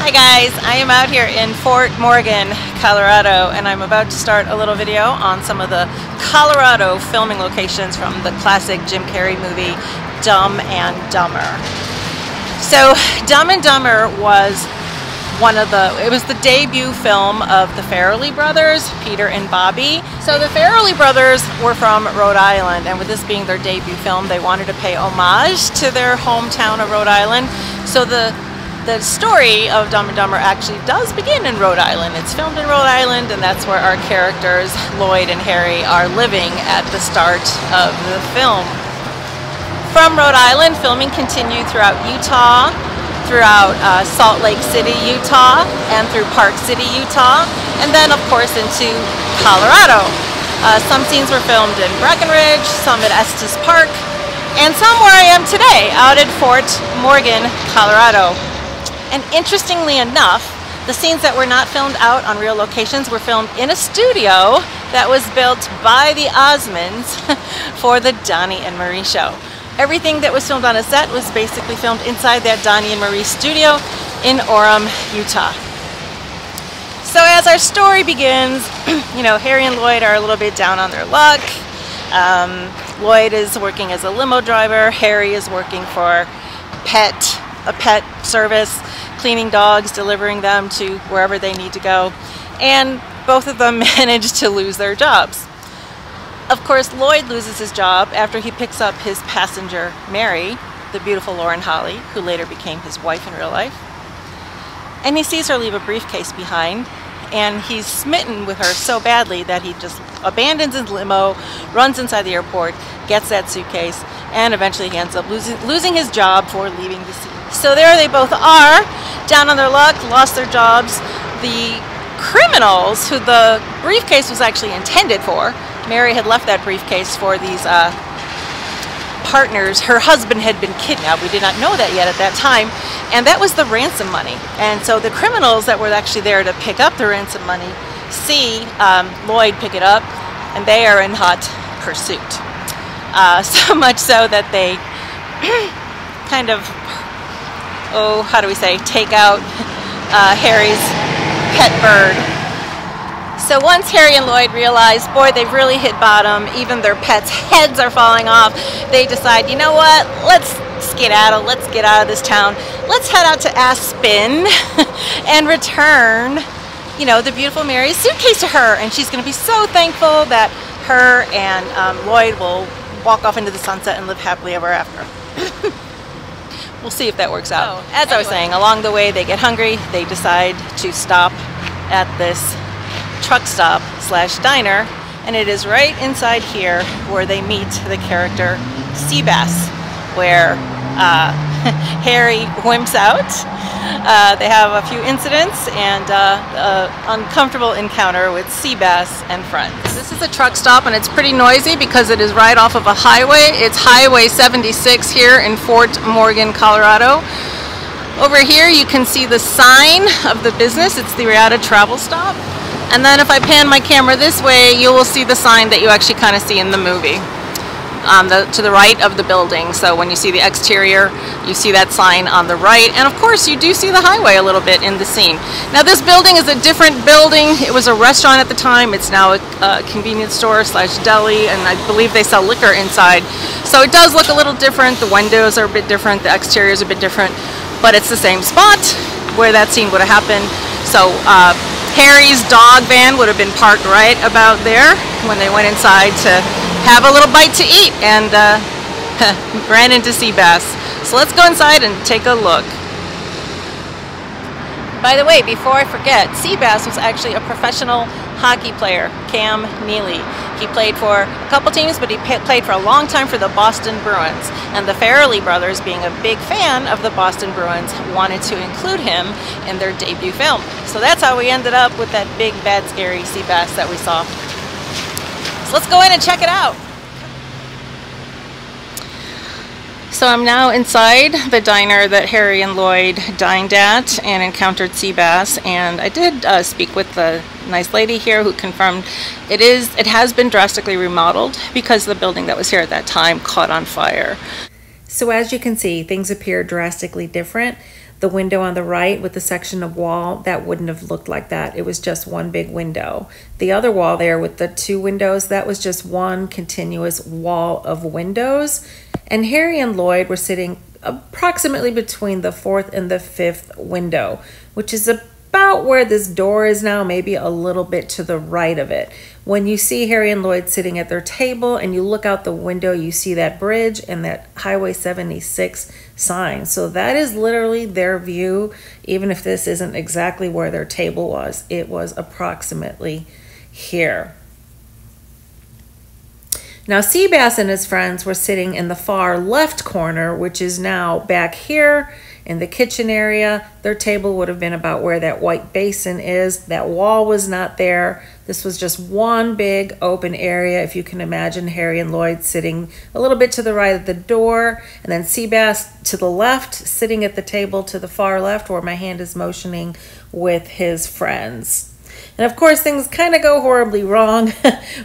Hi guys, I am out here in Fort Morgan, Colorado, and I'm about to start a little video on some of the Colorado filming locations from the classic Jim Carrey movie Dumb and Dumber. So Dumb and Dumber was it was the debut film of the Farrelly brothers, Peter and Bobby. So the Farrelly brothers were from Rhode Island, and with this being their debut film, they wanted to pay homage to their hometown of Rhode Island. So the story of Dumb and Dumber actually does begin in Rhode Island. It's filmed in Rhode Island, and that's where our characters, Lloyd and Harry, are living at the start of the film. From Rhode Island, filming continued throughout Utah, throughout Salt Lake City, Utah, and through Park City, Utah, and then of course into Colorado. Some scenes were filmed in Breckenridge, some at Estes Park, and some where I am today, out at Fort Morgan, Colorado. And interestingly enough, the scenes that were not filmed out on real locations were filmed in a studio that was built by the Osmonds for the Donnie and Marie show. Everything that was filmed on a set was basically filmed inside that Donnie and Marie studio in Orem, Utah. So as our story begins, you know, Harry and Lloyd are a little bit down on their luck. Lloyd is working as a limo driver. Harry is working for a pet service, cleaning dogs, delivering them to wherever they need to go. And both of them manage to lose their jobs. Of course, Lloyd loses his job after he picks up his passenger, Mary, the beautiful Lauren Holly, who later became his wife in real life. And he sees her leave a briefcase behind, and he's smitten with her so badly that he just abandons his limo, runs inside the airport, gets that suitcase, and eventually he ends up losing his job for leaving the scene. So there they both are, down on their luck, lost their jobs. The criminals who the briefcase was actually intended for, Mary had left that briefcase for these partners. Her husband had been kidnapped. We did not know that yet at that time. And that was the ransom money. And so the criminals that were actually there to pick up the ransom money see Lloyd pick it up, and they are in hot pursuit. So much so that they kind of, how do we say, take out Harry's pet bird. So once Harry and Lloyd realize, boy, they've really hit bottom, even their pets' heads are falling off, they decide, you know what, let's skedaddle, let's get out of this town, let's head out to Aspen and return, you know, the beautiful Mary's suitcase to her, and she's going to be so thankful that her and Lloyd will walk off into the sunset and live happily ever after. We'll see if that works out. As I was saying, along the way they get hungry, they decide to stop at this truck stop / diner, and it is right inside here where they meet the character Seabass, where Harry wimps out. They have a few incidents and an uncomfortable encounter with Seabass and friends. This is a truck stop, and it's pretty noisy because it is right off of a highway. It's Highway 76 here in Fort Morgan, Colorado. Over here you can see the sign of the business. It's the Reata travel stop. And then if I pan my camera this way, you will see the sign that you actually kind of see in the movie to the right of the building. So when you see the exterior, you see that sign on the right. And of course, you do see the highway a little bit in the scene. Now this building is a different building. It was a restaurant at the time. It's now a convenience store / deli, and I believe they sell liquor inside. So it does look a little different. The windows are a bit different. The exterior is a bit different. But it's the same spot where that scene would have happened. So Harry's dog van would have been parked right about there when they went inside to have a little bite to eat, and ran into Seabass. So let's go inside and take a look. By the way, before I forget, Seabass was actually a professional hockey player, Cam Neely. He played for a couple teams, but he played for a long time for the Boston Bruins. And the Farrelly brothers, being a big fan of the Boston Bruins, wanted to include him in their debut film. So that's how we ended up with that big, bad, scary Seabass that we saw. So let's go in and check it out. So I'm now inside the diner that Harry and Lloyd dined at and encountered Seabass, and I did speak with the nice lady here who confirmed it has been drastically remodeled because the building that was here at that time caught on fire. So as you can see, things appear drastically different. The window on the right with the section of wall, that wouldn't have looked like that. It was just one big window. The other wall there with the 2 windows, that was just one continuous wall of windows. And Harry and Lloyd were sitting approximately between the 4th and the 5th window, which is about where this door is now, maybe a little bit to the right of it. When you see Harry and Lloyd sitting at their table and you look out the window, you see that bridge and that Highway 76 sign. So that is literally their view, even if this isn't exactly where their table was. It was approximately here. Now, Seabass and his friends were sitting in the far left corner, which is now back here in the kitchen area. Their table would have been about where that white basin is. That wall was not there. This was just one big open area. If you can imagine Harry and Lloyd sitting a little bit to the right of the door, and then Seabass to the left, sitting at the table to the far left where my hand is motioning with his friends. And of course, things kind of go horribly wrong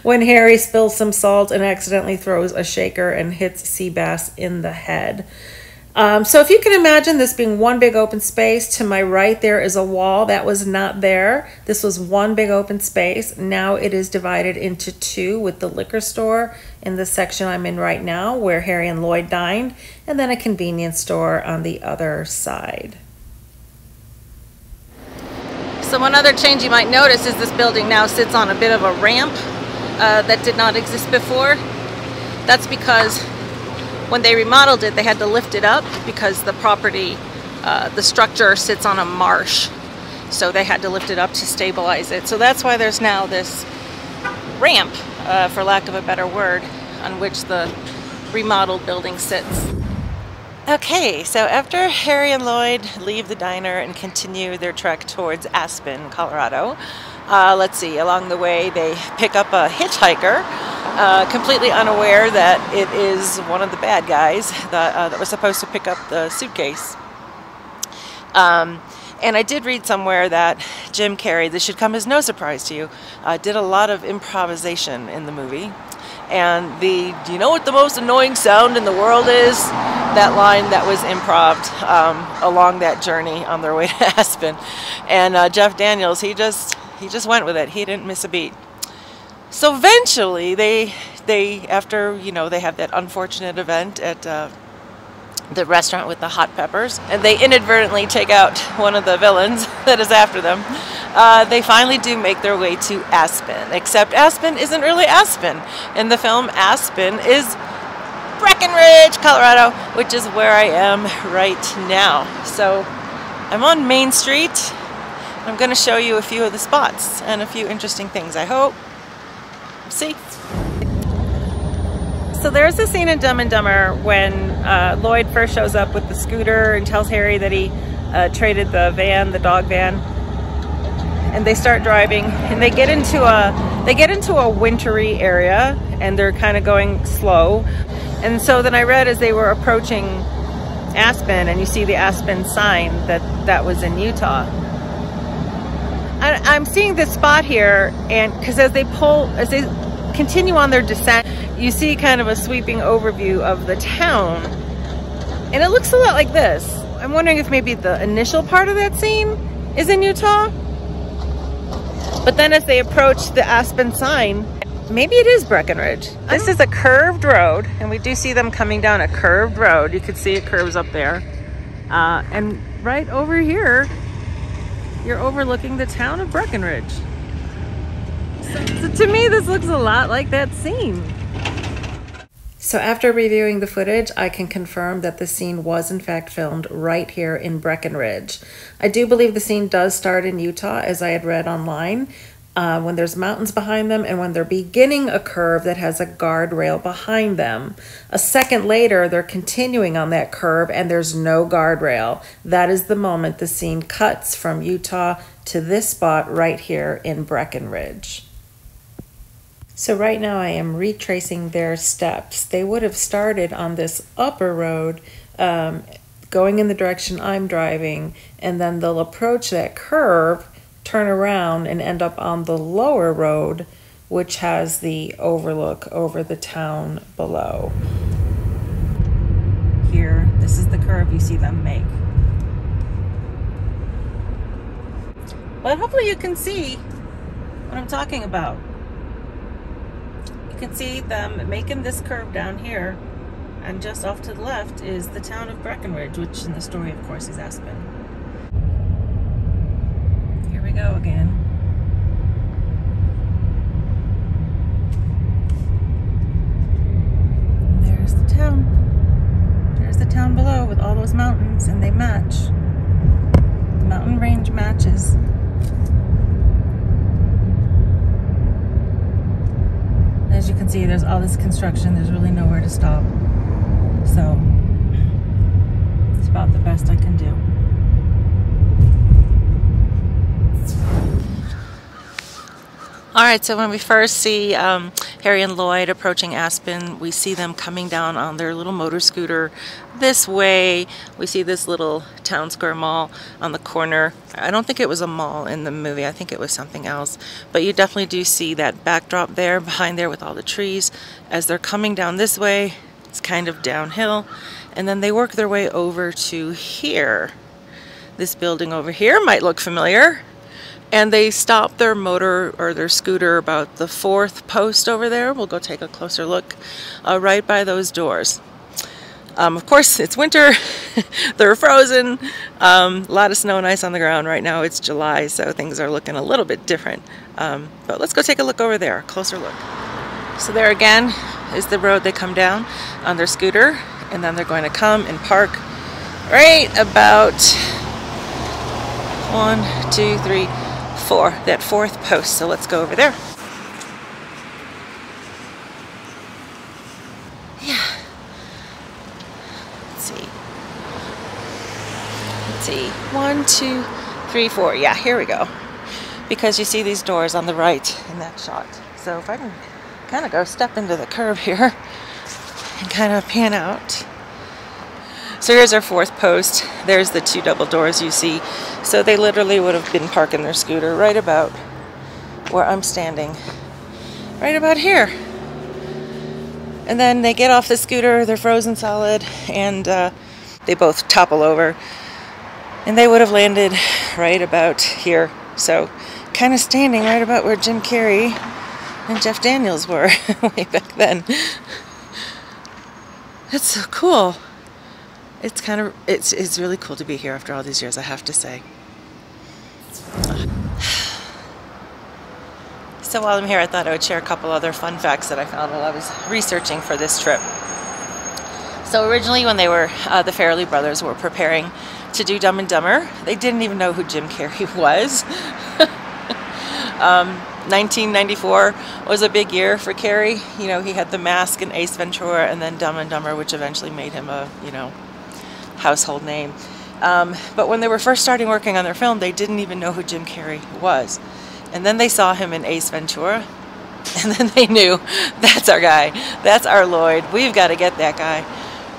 when Harry spills some salt and accidentally throws a shaker and hits Seabass in the head. So if you can imagine this being one big open space, to my right there is a wall that was not there. This was one big open space. Now it is divided into 2 with the liquor store in the section I'm in right now where Harry and Lloyd dined, and then a convenience store on the other side. So one other change you might notice is this building now sits on a bit of a ramp that did not exist before. That's because when they remodeled it, they had to lift it up because the property, the structure sits on a marsh. So they had to lift it up to stabilize it. So that's why there's now this ramp, for lack of a better word, on which the remodeled building sits. Okay, so after Harry and Lloyd leave the diner and continue their trek towards Aspen, Colorado, let's see, along the way they pick up a hitchhiker, completely unaware that it is one of the bad guys that was supposed to pick up the suitcase. And I did read somewhere that Jim Carrey, this should come as no surprise to you, did a lot of improvisation in the movie. And do you know what the most annoying sound in the world is? That line that was improv'd along that journey on their way to Aspen. And Jeff Daniels, he just went with it. He didn't miss a beat. So eventually they after, you know, they have that unfortunate event at the restaurant with the hot peppers, and they inadvertently take out one of the villains that is after them. They finally do make their way to Aspen, except Aspen isn't really Aspen. In the film, Aspen is Breckenridge, Colorado, which is where I am right now. So I'm on Main Street. I'm going to show you a few of the spots and a few interesting things, I hope. See? So there's a scene in Dumb and Dumber when Lloyd first shows up with the scooter and tells Harry that he traded the van, the dog van, and they start driving and they get into a wintry area and they're kind of going slow. And so then I read as they were approaching Aspen, and you see the Aspen sign, that was in Utah. I'm seeing this spot here, and because as they continue on their descent, you see kind of a sweeping overview of the town, and it looks a lot like this. I'm wondering if maybe the initial part of that scene is in Utah, but then as they approach the Aspen sign, maybe it is Breckenridge. This is a curved road, and we do see them coming down a curved road. You can see it curves up there, and right over here you're overlooking the town of Breckenridge. So to me, this looks a lot like that scene. So after reviewing the footage, I can confirm that the scene was in fact filmed right here in Breckenridge. I do believe the scene does start in Utah, as I had read online, when there's mountains behind them and when they're beginning a curve that has a guardrail behind them. A second later, they're continuing on that curve and there's no guardrail. That is the moment the scene cuts from Utah to this spot right here in Breckenridge. So right now I am retracing their steps. They would have started on this upper road, going in the direction I'm driving, and then they'll approach that curve, turn around, and end up on the lower road, which has the overlook over the town below. Here, this is the curve you see them make. But hopefully you can see what I'm talking about. You can see them making this curve down here, and just off to the left is the town of Breckenridge, which in the story, of course, is Aspen. Here we go again. And there's the town. There's the town below with all those mountains, and they match. The mountain range matches. As you can see, there's all this construction. There's really nowhere to stop. So, it's about the best I can do. Alright, so when we first see Harry and Lloyd approaching Aspen, we see them coming down on their little motor scooter this way. We see this little town square mall on the corner. I don't think it was a mall in the movie. I think it was something else. But you definitely do see that backdrop there, behind there with all the trees. As they're coming down this way, it's kind of downhill. And then they work their way over to here. This building over here might look familiar. And they stop their motor or their scooter about the 4th post over there. We'll go take a closer look right by those doors. Of course, it's winter. They're frozen. A lot of snow and ice on the ground. Right now it's July, so things are looking a little bit different. But let's go take a look over there, a closer look. So there again is the road they come down on their scooter. And then they're going to come and park right about 1, 2, 3, 4, that 4th post. So let's go over there. Yeah. Let's see. 1, 2, 3, 4. Yeah, here we go. Because you see these doors on the right in that shot. So if I can kind of go step into the curb here and kind of pan out. So here's our 4th post. There's the 2 double doors you see. So they literally would have been parking their scooter right about where I'm standing. Right about here. And then they get off the scooter, they're frozen solid, and they both topple over. And they would have landed right about here. So kind of standing right about where Jim Carrey and Jeff Daniels were way back then. That's so cool. It's kind of, it's really cool to be here after all these years, I have to say. So while I'm here, I thought I would share a couple other fun facts that I found while I was researching for this trip. So originally when they were, the Farrelly brothers were preparing to do Dumb and Dumber, they didn't even know who Jim Carrey was. 1994 was a big year for Carrey. You know, he had The Mask and Ace Ventura, and then Dumb and Dumber, which eventually made him a, you know, household name. But when they were first starting working on their film, they didn't even know who Jim Carrey was. And then they saw him in Ace Ventura, and then they knew, that's our guy, that's our Lloyd, we've got to get that guy.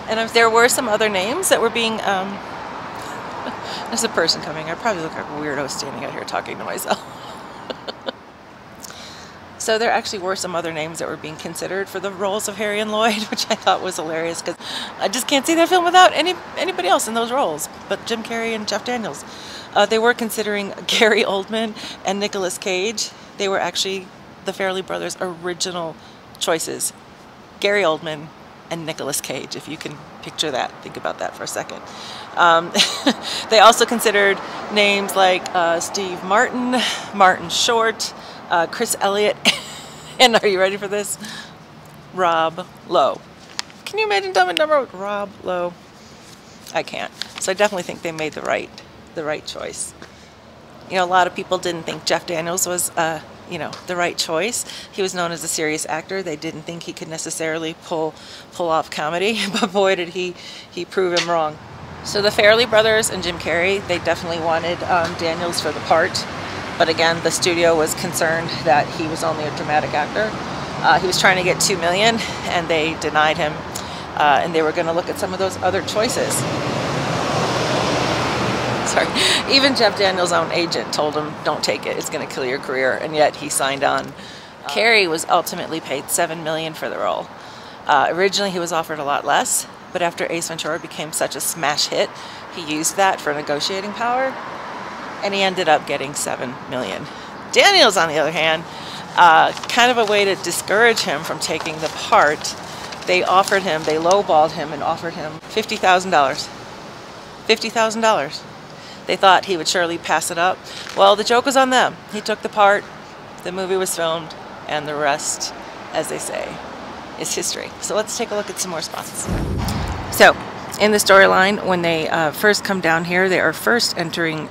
And if there were some other names that were being, there's a person coming, I probably look like a weirdo standing out here talking to myself. So there actually were some other names that were being considered for the roles of Harry and Lloyd, which I thought was hilarious because I just can't see that film without anybody else in those roles but Jim Carrey and Jeff Daniels. They were considering Gary Oldman and Nicolas Cage. They were actually the Farrelly brothers' original choices. Gary Oldman and Nicolas Cage, if you can picture that. Think about that for a second. They also considered names like Steve Martin, Martin Short, Chris Elliott, and are you ready for this? Rob Lowe. Can you imagine Dumb and Dumber with Rob Lowe? I can't. So I definitely think they made the right choice. You know, a lot of people didn't think Jeff Daniels was, you know, the right choice. He was known as a serious actor. They didn't think he could necessarily pull off comedy, but boy did he prove him wrong. So the Farrelly brothers and Jim Carrey, they definitely wanted Daniels for the part. But again, the studio was concerned that he was only a dramatic actor. He was trying to get $2 million, and they denied him. And they were going to look at some of those other choices. Sorry. Even Jeff Daniels' own agent told him, don't take it, it's going to kill your career. And yet he signed on. Carrey was ultimately paid $7 million for the role. Originally he was offered a lot less, but after Ace Ventura became such a smash hit, he used that for negotiating power. and he ended up getting $7 million. Daniels, on the other hand, kind of a way to discourage him from taking the part, they lowballed him and offered him $50,000. $50,000. They thought he would surely pass it up. Well, the joke was on them. He took the part, the movie was filmed, and the rest, as they say, is history. So let's take a look at some more spots. So, in the storyline, when they first come down here, they are first entering,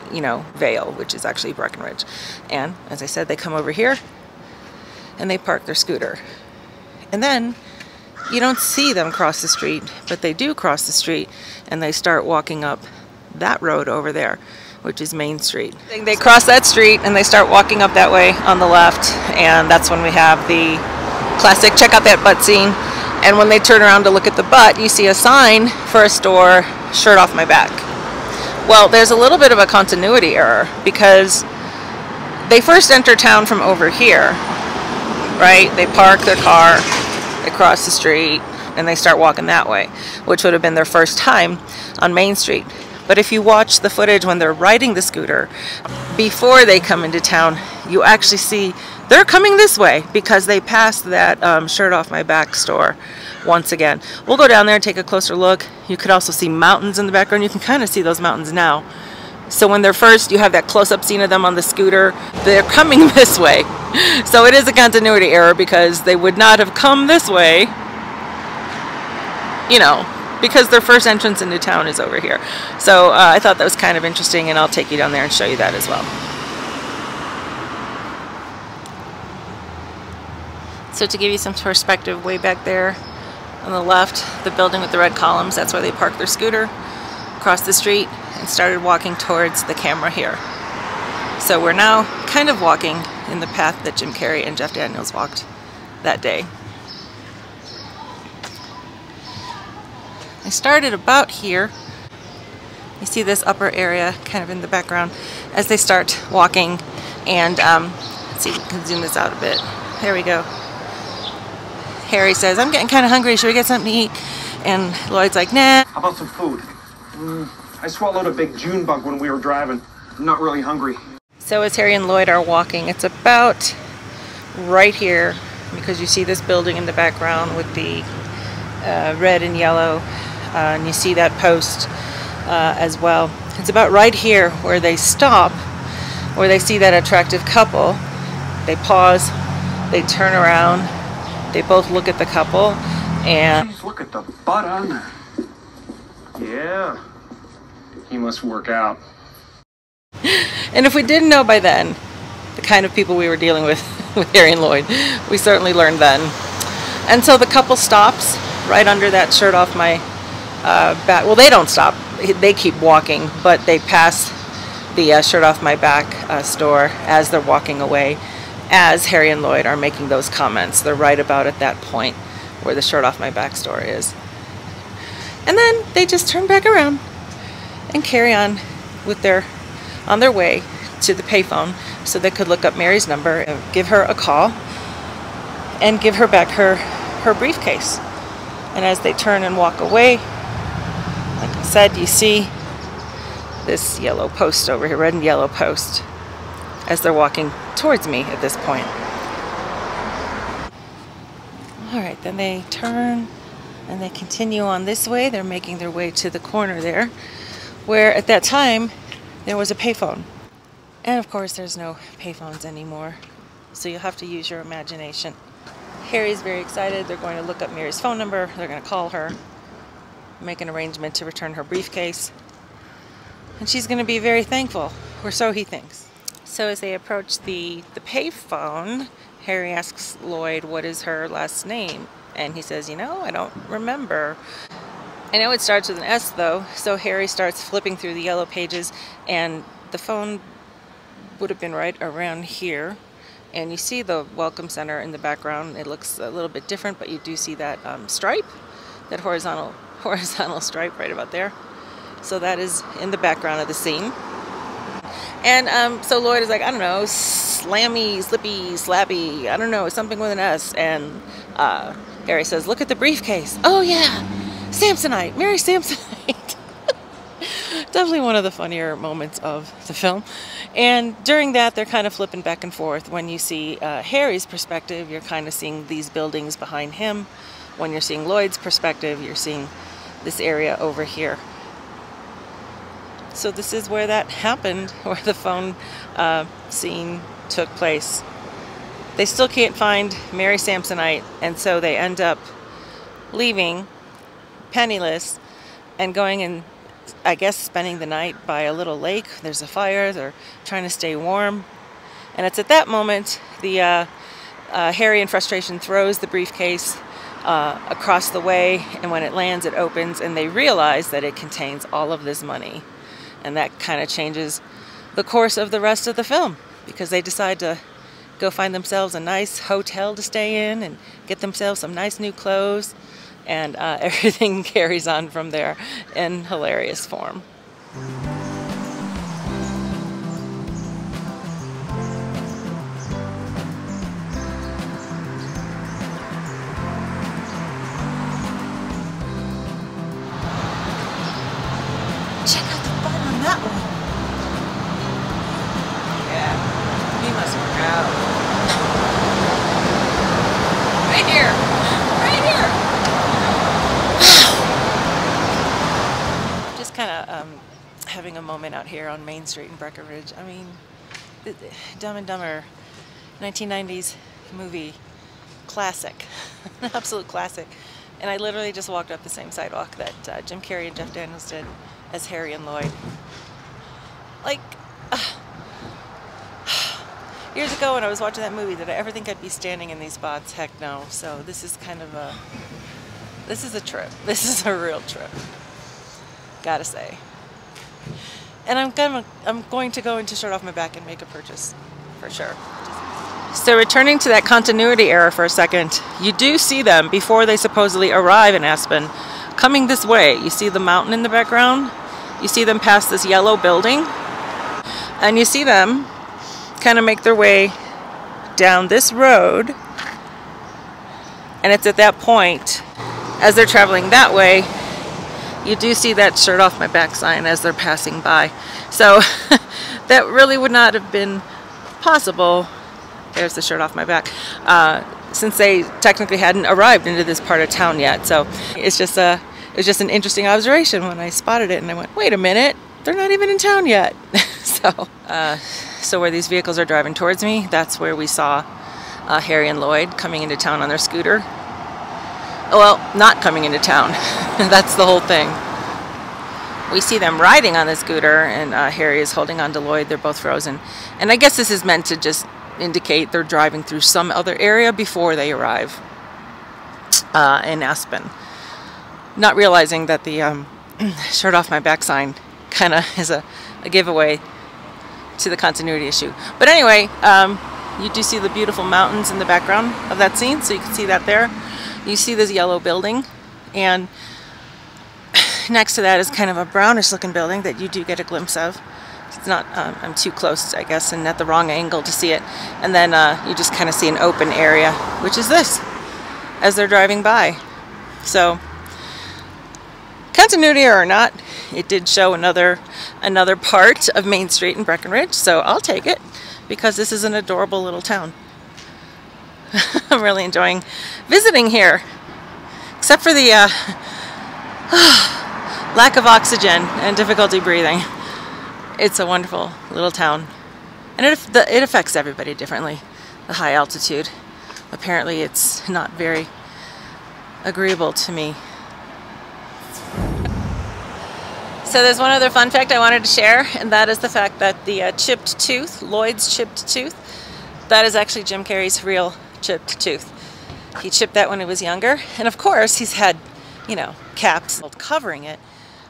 Vale, which is actually Breckenridge. And, as I said, they come over here, and they park their scooter. And then, you don't see them cross the street, but they do cross the street, and they start walking up that road over there, which is Main Street. They cross that street, and they start walking up that way on the left, and that's when we have the classic check out that butt scene. And when they turn around to look at the butt, you see a sign for a store, shirt off my back. Well, there's a little bit of a continuity error, because they first enter town from over here, right? They park their car, they cross the street, and they start walking that way, which would have been their first time on Main Street. But if you watch the footage when they're riding the scooter, before they come into town, you actually see they're coming this way because they passed that shirt off my back store once again. We'll go down there and take a closer look. You could also see mountains in the background. You can kind of see those mountains now. So when they're first, you have that close-up scene of them on the scooter. They're coming this way. So it is a continuity error because they would not have come this way, because their first entrance into town is over here. So I thought that was kind of interesting, and I'll take you down there and show you that as well. So to give you some perspective, way back there on the left, the building with the red columns, that's where they parked their scooter, crossed the street, and started walking towards the camera here. So we're now kind of walking in the path that Jim Carrey and Jeff Daniels walked that day. I started about here. You see this upper area kind of in the background as they start walking, and let's see if we can zoom this out a bit. There we go. Harry says, "I'm getting kind of hungry, should we get something to eat?" And Lloyd's like, "Nah." How about some food? I swallowed a big June bug when we were driving. I'm not really hungry. So as Harry and Lloyd are walking, it's about right here, because you see this building in the background with the red and yellow, and you see that post as well. It's about right here where they stop, where they see that attractive couple. They pause, they turn around, they both look at the couple, and Jeez, look at the butt on there. Yeah, he must work out. And if we didn't know by then the kind of people we were dealing with Harry and Lloyd, we certainly learned then. And so the couple stops right under that shirt off my back. Well, they don't stop. They keep walking, but they pass the shirt off my back store as they're walking away, as Harry and Lloyd are making those comments. They're right about at that point where the shirt off my back store is. And then they just turn back around and carry on with on their way to the payphone so they could look up Mary's number and give her a call and give her back her briefcase. And as they turn and walk away, like I said, you see this yellow post over here, red and yellow post, as they're walking towards me at this point. All right, then they turn and they continue on this way. They're making their way to the corner there, where at that time there was a payphone. And of course there's no payphones anymore, so you'll have to use your imagination. Harry's very excited. They're going to look up Mary's phone number. They're going to call her, make an arrangement to return her briefcase, and she's going to be very thankful, or so he thinks. So as they approach the payphone, Harry asks Lloyd what is her last name, and he says, I don't remember. I know it starts with an S though, so Harry starts flipping through the yellow pages, and the phone would have been right around here. And you see the Welcome Center in the background. It looks a little bit different, but you do see that stripe, that horizontal stripe right about there. So that is in the background of the scene. And so Lloyd is like, I don't know, slammy, slippy, slappy, I don't know, something with an S. And Harry says, look at the briefcase. Oh yeah, Samsonite, Mary Samsonite. Definitely one of the funnier moments of the film. And during that, they're kind of flipping back and forth. When you see Harry's perspective, you're kind of seeing these buildings behind him. When you're seeing Lloyd's perspective, you're seeing this area over here. So this is where that happened, where the phone scene took place. They still can't find Mary Samsonite, and so they end up leaving penniless and going and, I guess, spending the night by a little lake. There's a fire. They're trying to stay warm. And it's at that moment the Harry in frustration throws the briefcase across the way, and when it lands it opens and they realize that it contains all of this money. And that kind of changes the course of the rest of the film, because they decide to go find themselves a nice hotel to stay in and get themselves some nice new clothes, and everything carries on from there in hilarious form. Check out the button on that one. Yeah, he must work out. Right here. Right here. Just kind of having a moment out here on Main Street in Breckenridge. I mean, Dumb and Dumber, 1990s movie, classic, an absolute classic. And I literally just walked up the same sidewalk that Jim Carrey and Jeff Daniels did as Harry and Lloyd. Like, years ago when I was watching that movie, did I ever think I'd be standing in these spots? Heck no. So this is kind of a, this is a trip. This is a real trip, gotta say. And I'm going to go in to shirt off my back and make a purchase, for sure. So returning to that continuity error for a second, you do see them before they supposedly arrive in Aspen, coming this way. You see the mountain in the background, you see them pass this yellow building, and you see them kind of make their way down this road. And it's at that point, as they're traveling that way, you do see that shirt off my back sign as they're passing by. So that really would not have been possible. There's the shirt off my back, since they technically hadn't arrived into this part of town yet. So it was just an interesting observation when I spotted it, and I went, wait a minute, they're not even in town yet. So where these vehicles are driving towards me, that's where we saw Harry and Lloyd coming into town on their scooter. Well, not coming into town. That's the whole thing. We see them riding on the scooter, and Harry is holding on to Lloyd. They're both frozen. And I guess this is meant to just indicate they're driving through some other area before they arrive in Aspen. Not realizing that the shirt off my back sign kind of is a giveaway to the continuity issue. But anyway, you do see the beautiful mountains in the background of that scene, so you can see that there. You see this yellow building, and next to that is kind of a brownish looking building that you do get a glimpse of. It's not, I'm too close, I guess, and at the wrong angle to see it. And then you just kind of see an open area, which is this, as they're driving by. So, continuity or not, it did show another part of Main Street in Breckenridge, so I'll take it, because this is an adorable little town. I'm really enjoying visiting here, except for the lack of oxygen and difficulty breathing. It's a wonderful little town, and it affects everybody differently. The high altitude, apparently it's not very agreeable to me. So there's one other fun fact I wanted to share, and that is the fact that the chipped tooth, Lloyd's chipped tooth, that is actually Jim Carrey's real chipped tooth. He chipped that when he was younger, and of course he's had, you know, caps covering it,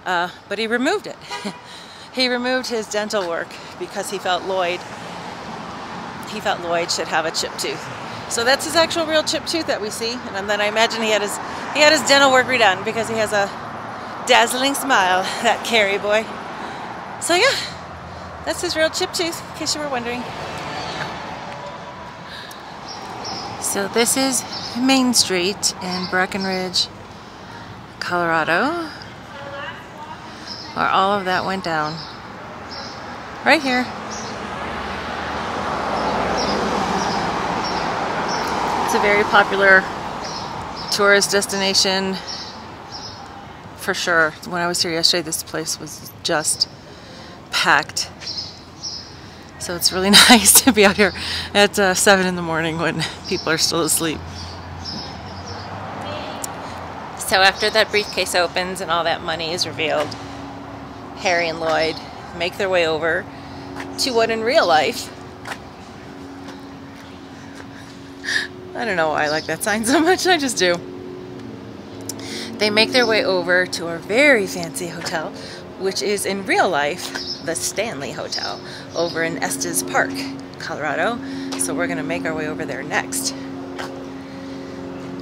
but he removed it. He removed his dental work because he felt Lloyd should have a chipped tooth. So that's his actual real chipped tooth that we see, and then I imagine he had his dental work redone because he has a dazzling smile, that Carrey boy. So yeah, that's his real chipped tooth, in case you were wondering. So this is Main Street in Breckenridge, Colorado. where all of that went down. Right here. It's a very popular tourist destination for sure. When I was here yesterday, this place was just packed. So it's really nice to be out here at 7 in the morning when people are still asleep. So after that briefcase opens and all that money is revealed, Harry and Lloyd make their way over to what in real life, I don't know why I like that sign so much, I just do. They make their way over to a very fancy hotel, which is in real life the Stanley Hotel over in Estes Park, Colorado. So we're gonna make our way over there next.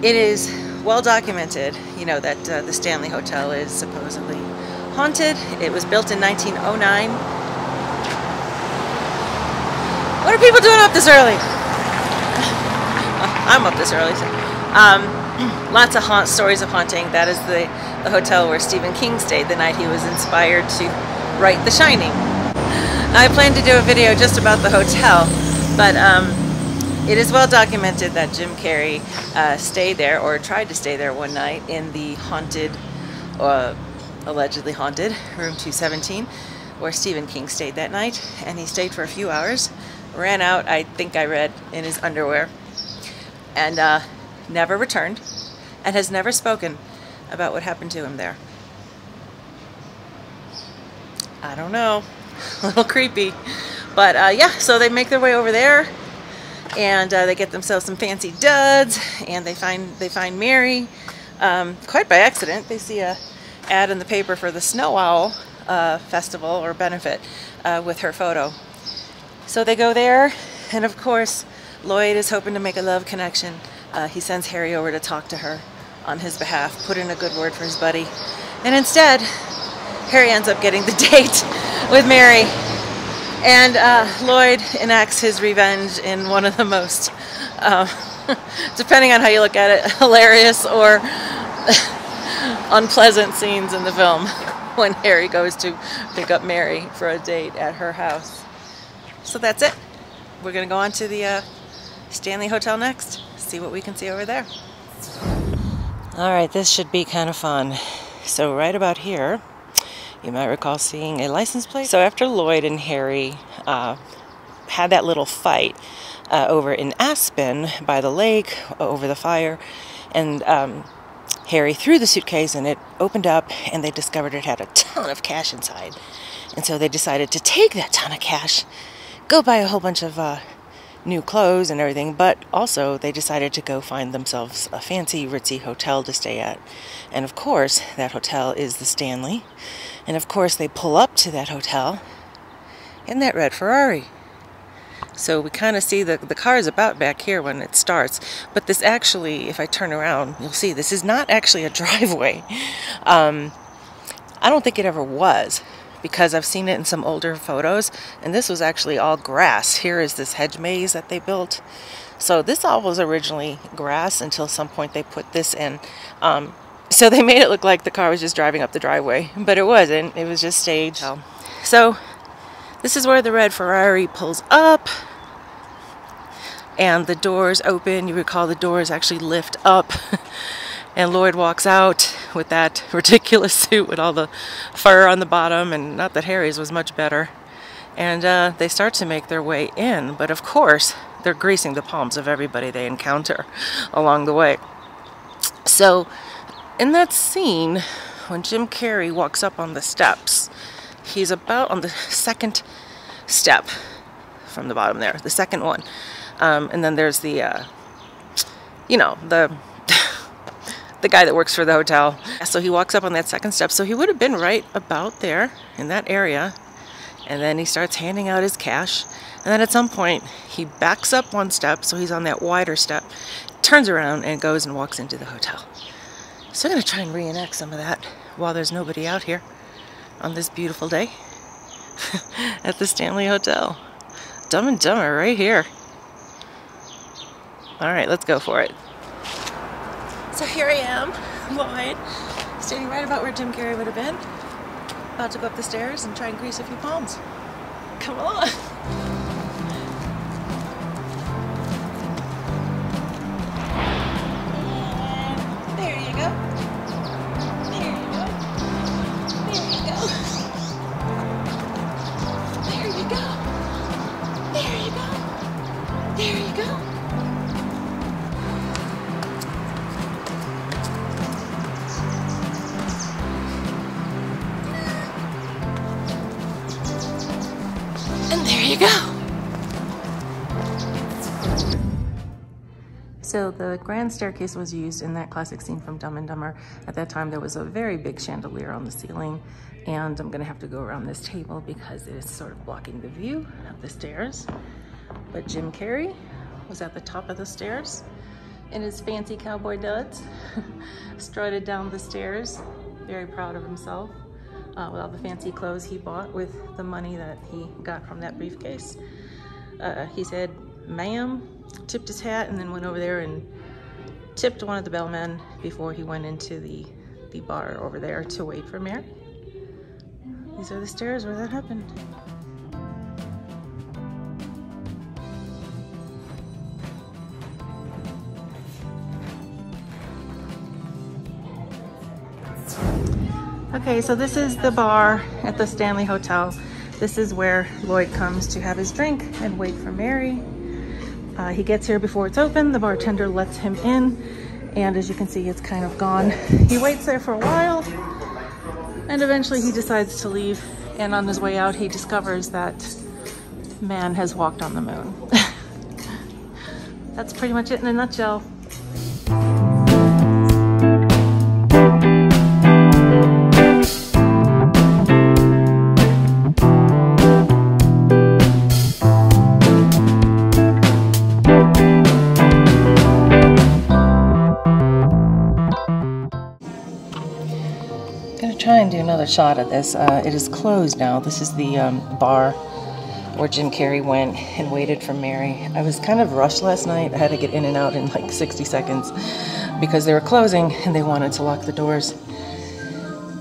It is well documented, you know, that the Stanley Hotel is supposedly haunted. It was built in 1909. What are people doing up this early? I'm up this early. So. Lots of stories of haunting. That is the hotel where Stephen King stayed the night he was inspired to write The Shining. I plan to do a video just about the hotel, but it is well documented that Jim Carrey stayed there, or tried to stay there one night, in the haunted, allegedly haunted, room 217, where Stephen King stayed that night. And he stayed for a few hours, ran out, I think I read, in his underwear, and never returned, and has never spoken about what happened to him there. I don't know, a little creepy, but yeah, so they make their way over there, and they get themselves some fancy duds, and they find Mary, quite by accident. They see a ad in the paper for the Snow Owl festival or benefit with her photo. So they go there, and of course Lloyd is hoping to make a love connection. He sends Harry over to talk to her on his behalf, put in a good word for his buddy, and instead Harry ends up getting the date with Mary, and Lloyd enacts his revenge in one of the most, depending on how you look at it, hilarious or unpleasant scenes in the film, when Harry goes to pick up Mary for a date at her house. So that's it. We're gonna go on to the Stanley Hotel next, see what we can see over there. Alright, this should be kind of fun. So right about here, you might recall seeing a license plate. So after Lloyd and Harry had that little fight over in Aspen by the lake, over the fire, and Harry threw the suitcase and it opened up, and they discovered it had a ton of cash inside. And so they decided to take that ton of cash, go buy a whole bunch of new clothes and everything, but also they decided to go find themselves a fancy, ritzy hotel to stay at. And of course, that hotel is the Stanley. And of course, they pull up to that hotel in that red Ferrari. So we kind of see the car is about back here when it starts. But this actually, if I turn around, you'll see this is not actually a driveway. I don't think it ever was, because I've seen it in some older photos, and this was actually all grass. Here is this hedge maze that they built. So this all was originally grass until some point they put this in. So they made it look like the car was just driving up the driveway, but it wasn't. It was just staged. So this is where the red Ferrari pulls up, and the doors open. You recall the doors actually lift up. And Lloyd walks out with that ridiculous suit with all the fur on the bottom, and not that Harry's was much better. And they start to make their way in, but of course they're greasing the palms of everybody they encounter along the way. So in that scene, when Jim Carrey walks up on the steps, he's about on the second step from the bottom there, the second one. And then there's the, you know, the guy that works for the hotel. So he walks up on that second step. So he would have been right about there in that area. And then he starts handing out his cash. And then at some point, he backs up one step, so he's on that wider step, turns around and goes and walks into the hotel. So I'm going to try and reenact some of that while there's nobody out here on this beautiful day at the Stanley Hotel. Dumb and Dumber right here. All right, let's go for it. So here I am, Lloyd, standing right about where Jim Carrey would have been. About to go up the stairs and try and grease a few palms. Come on. There you go. There you go. There you go. There you go. There you go. There you go. And there you go. So the grand staircase was used in that classic scene from Dumb and Dumber. At that time, there was a very big chandelier on the ceiling, and I'm gonna have to go around this table because it is sort of blocking the view of the stairs. But Jim Carrey was at the top of the stairs in his fancy cowboy duds, strutted down the stairs, very proud of himself. With all the fancy clothes he bought with the money that he got from that briefcase. He said, "Ma'am," tipped his hat, and then went over there and tipped one of the bellmen before he went into the bar over there to wait for Mary. These are the stairs where that happened. Okay, so this is the bar at the Stanley Hotel. This is where Lloyd comes to have his drink and wait for Mary. He gets here before it's open. The bartender lets him in, and as you can see, it's kind of gone. He waits there for a while, and eventually he decides to leave, and on his way out, he discovers that man has walked on the moon. That's pretty much it in a nutshell. Try and do another shot of this. It is closed now. This is the bar where Jim Carrey went and waited for Mary. I was kind of rushed last night. I had to get in and out in like 60 seconds because they were closing and they wanted to lock the doors.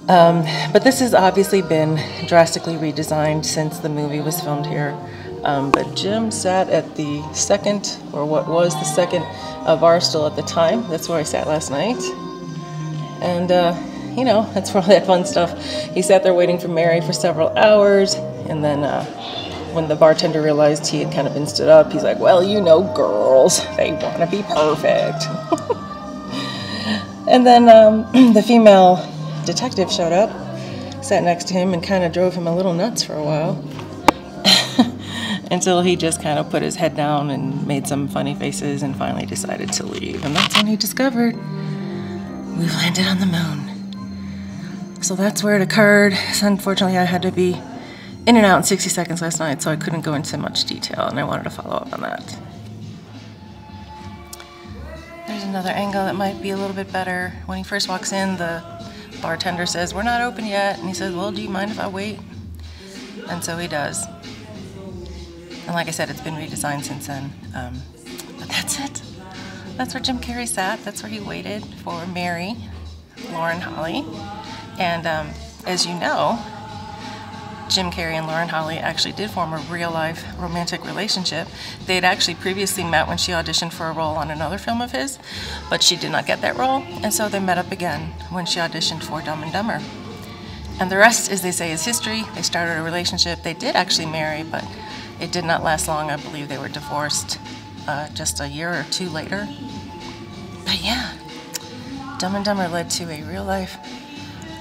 But this has obviously been drastically redesigned since the movie was filmed here. But Jim sat at the second, or what was the second bar stool at the time. That's where I sat last night. And you know, that's for all that fun stuff. He sat there waiting for Mary for several hours, and then when the bartender realized he had kind of been stood up, he's like, "Well, you know, girls, they want to be perfect." And then the female detective showed up, sat next to him, and kind of drove him a little nuts for a while. Until he just kind of put his head down and made some funny faces and finally decided to leave. And that's when he discovered we've landed on the moon. So that's where it occurred. So unfortunately, I had to be in and out in 60 seconds last night, so I couldn't go into much detail, and I wanted to follow up on that. There's another angle that might be a little bit better. When he first walks in, the bartender says, "We're not open yet," and he says, "Well, do you mind if I wait?" And so he does. And like I said, it's been redesigned since then. But that's it. That's where Jim Carrey sat. That's where he waited for Mary, Lauren Holly. And as you know, Jim Carrey and Lauren Holly actually did form a real-life romantic relationship. They had actually previously met when she auditioned for a role on another film of his, but she did not get that role, and so they met up again when she auditioned for Dumb and Dumber. And the rest, as they say, is history. They started a relationship. They did actually marry, but it did not last long. I believe they were divorced just a year or two later. But yeah, Dumb and Dumber led to a real-life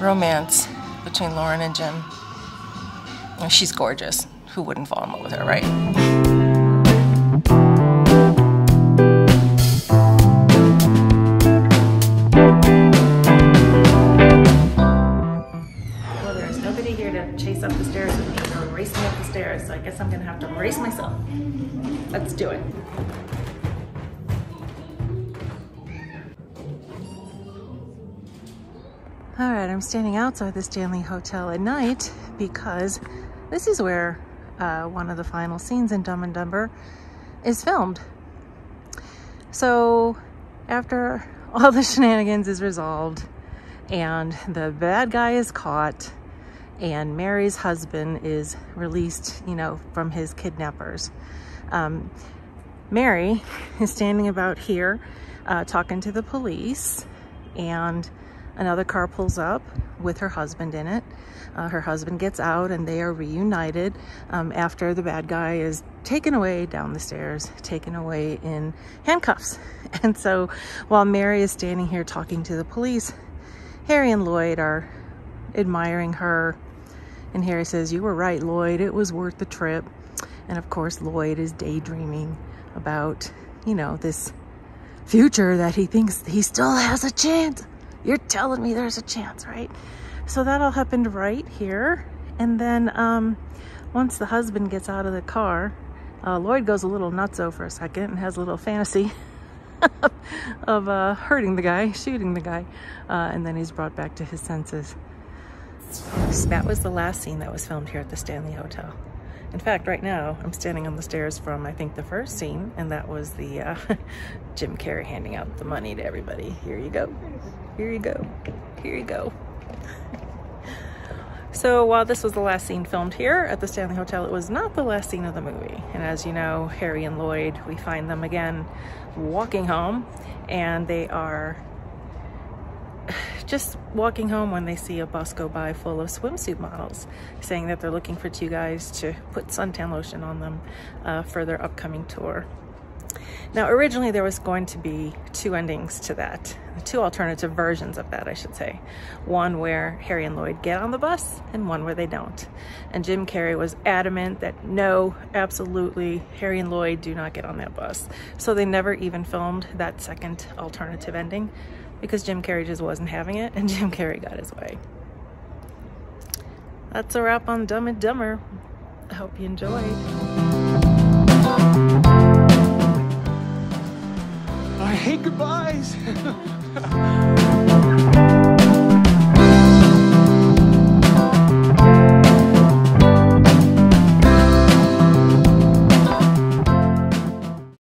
romance between Lauren and Jim. And she's gorgeous. Who wouldn't fall in love with her, right? Well, there's nobody here to chase up the stairs with me or race me up the stairs, so I guess I'm gonna have to race myself. Let's do it. All right, I'm standing outside the Stanley Hotel at night because this is where one of the final scenes in Dumb and Dumber is filmed. So after all the shenanigans is resolved and the bad guy is caught and Mary's husband is released, you know, from his kidnappers. Mary is standing about here talking to the police, and another car pulls up with her husband in it. Her husband gets out and they are reunited after the bad guy is taken away down the stairs, taken away in handcuffs. And so while Mary is standing here talking to the police, Harry and Lloyd are admiring her. And Harry says, "You were right, Lloyd, it was worth the trip." And of course, Lloyd is daydreaming about, you know, this future that he thinks he still has a chance. You're telling me there's a chance, right? So that all happened right here. And then once the husband gets out of the car, Lloyd goes a little nutso for a second and has a little fantasy of hurting the guy, shooting the guy, and then he's brought back to his senses. So that was the last scene that was filmed here at the Stanley Hotel. In fact, right now, I'm standing on the stairs from, I think, the first scene, and that was the Jim Carrey handing out the money to everybody. Here you go. Here you go. Here you go. So while this was the last scene filmed here at the Stanley Hotel, it was not the last scene of the movie. And as you know, Harry and Lloyd, we find them again walking home, and they are just walking home when they see a bus go by full of swimsuit models, saying that they're looking for two guys to put suntan lotion on them for their upcoming tour. Now, originally there was going to be two endings to that, two alternative versions of that, I should say. One where Harry and Lloyd get on the bus, and one where they don't. And Jim Carrey was adamant that no, absolutely, Harry and Lloyd do not get on that bus. So they never even filmed that second alternative ending, because Jim Carrey just wasn't having it, and Jim Carrey got his way. That's a wrap on Dumb and Dumber. I hope you enjoyed. I hate goodbyes.